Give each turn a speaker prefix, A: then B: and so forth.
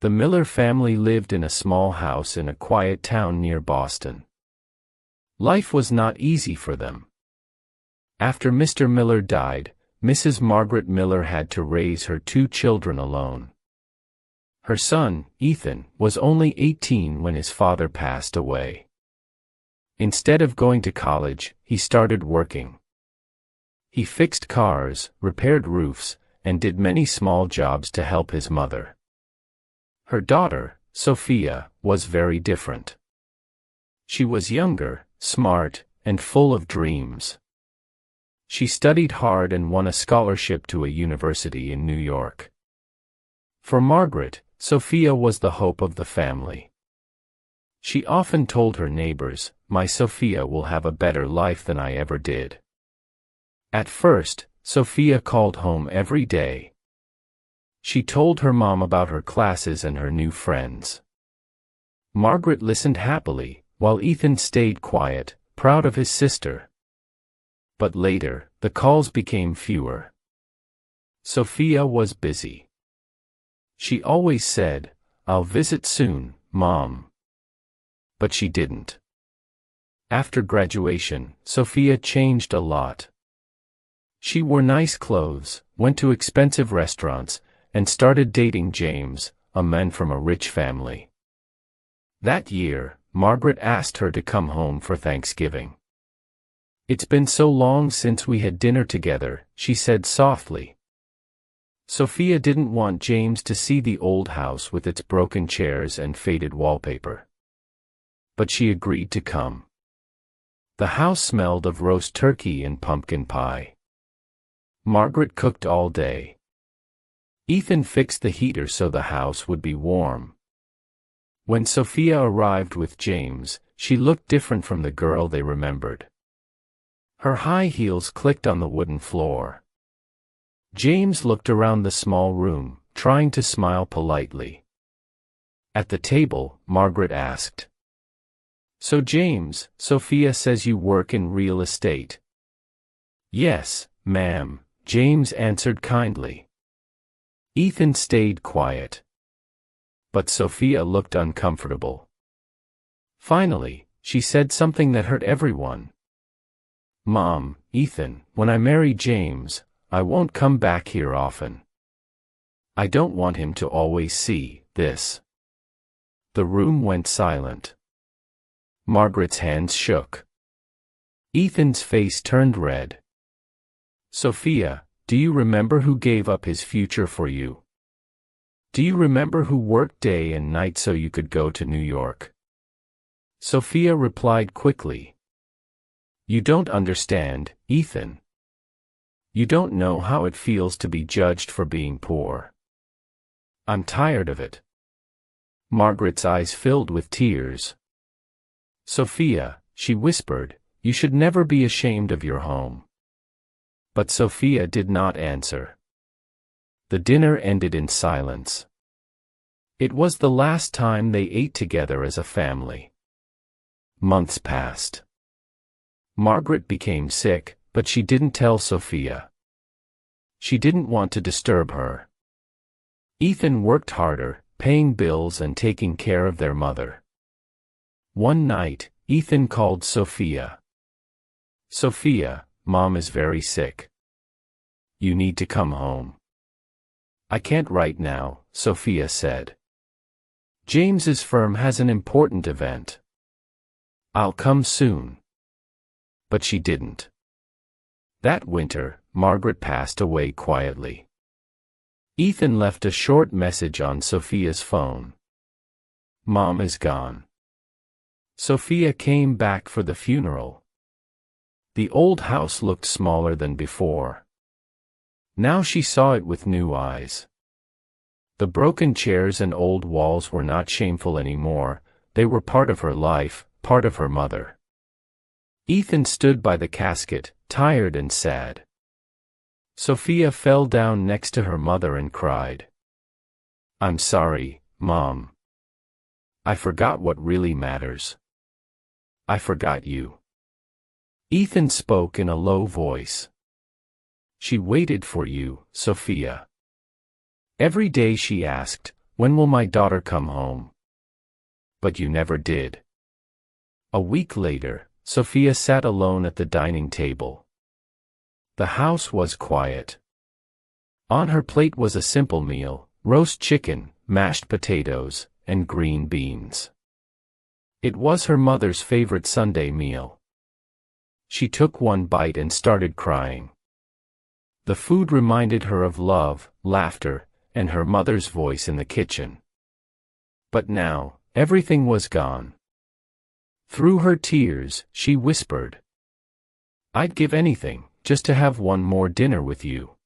A: The Miller family lived in a small house in a quiet town near Boston. Life was not easy for them. After Mr. Miller died, Mrs. Margaret Miller had to raise her 2 children alone. Her son, Ethan, was only 18 when his father passed away. Instead of going to college, he started working. He fixed cars, repaired roofs, and did many small jobs to help his mother. Her daughter, Sophia, was very different. She was younger, smart, and full of dreams. She studied hard and won a scholarship to a university in New York. For Margaret, Sophia was the hope of the family. She often told her neighbors, "My Sophia will have a better life than I ever did." At first, Sophia called home every day. She told her mom about her classes and her new friends. Margaret listened happily, while Ethan stayed quiet, proud of his sister. But later, the calls became fewer. Sophia was busy. She always said, "I'll visit soon, Mom." But she didn't. After graduation, Sophia changed a lot. She wore nice clothes, went to expensive restaurants, and started dating James, a man from a rich family. That year, Margaret asked her to come home for Thanksgiving. "It's been so long since we had dinner together," she said softly. Sophia didn't want James to see the old house with its broken chairs and faded wallpaper. But she agreed to come. The house smelled of roast turkey and pumpkin pie. Margaret cooked all day. Ethan fixed the heater so the house would be warm. When Sophia arrived with James, she looked different from the girl they remembered. Her high heels clicked on the wooden floor. James looked around the small room, trying to smile politely. At the table, Margaret asked, "So James, Sophia says you work in real estate." "Yes, ma'am," James answered kindly. Ethan stayed quiet. But Sophia looked uncomfortable. Finally, she said something that hurt everyone. "Mom, Ethan, when I marry James, I won't come back here often. I don't want him to always see this." The room went silent. Margaret's hands shook. Ethan's face turned red. "Sophia, do you remember who gave up his future for you? Do you remember who worked day and night so you could go to New York?" Sophia replied quickly. "You don't understand, Ethan. You don't know how it feels to be judged for being poor. I'm tired of it." Margaret's eyes filled with tears. "Sophia," she whispered, "you should never be ashamed of your home." But Sophia did not answer. The dinner ended in silence. It was the last time they ate together as a family. Months passed. Margaret became sick, but she didn't tell Sophia. She didn't want to disturb her. Ethan worked harder, paying bills and taking care of their mother. One night, Ethan called Sophia. "Sophia, Mom is very sick. You need to come home." "I can't right now," Sophia said. "James's firm has an important event. I'll come soon." But she didn't. That winter, Margaret passed away quietly. Ethan left a short message on Sophia's phone. "Mom is gone." Sophia came back for the funeral. The old house looked smaller than before. Now she saw it with new eyes. The broken chairs and old walls were not shameful anymore, they were part of her life, part of her mother. Ethan stood by the casket, tired and sad. Sophia fell down next to her mother and cried. "I'm sorry, Mom. I forgot what really matters. I forgot you." Ethan spoke in a low voice. "She waited for you, Sophia. Every day she asked, when will my daughter come home? But you never did. A week later, Sophia sat alone at the dining table. The house was quiet. On her plate was a simple meal: roast chicken, mashed potatoes, and green beans. It was her mother's favorite Sunday meal. She took one bite and started crying. The food reminded her of love, laughter, and her mother's voice in the kitchen. But now, everything was gone. Through her tears, she whispered, "I'd give anything, just to have one more dinner with you."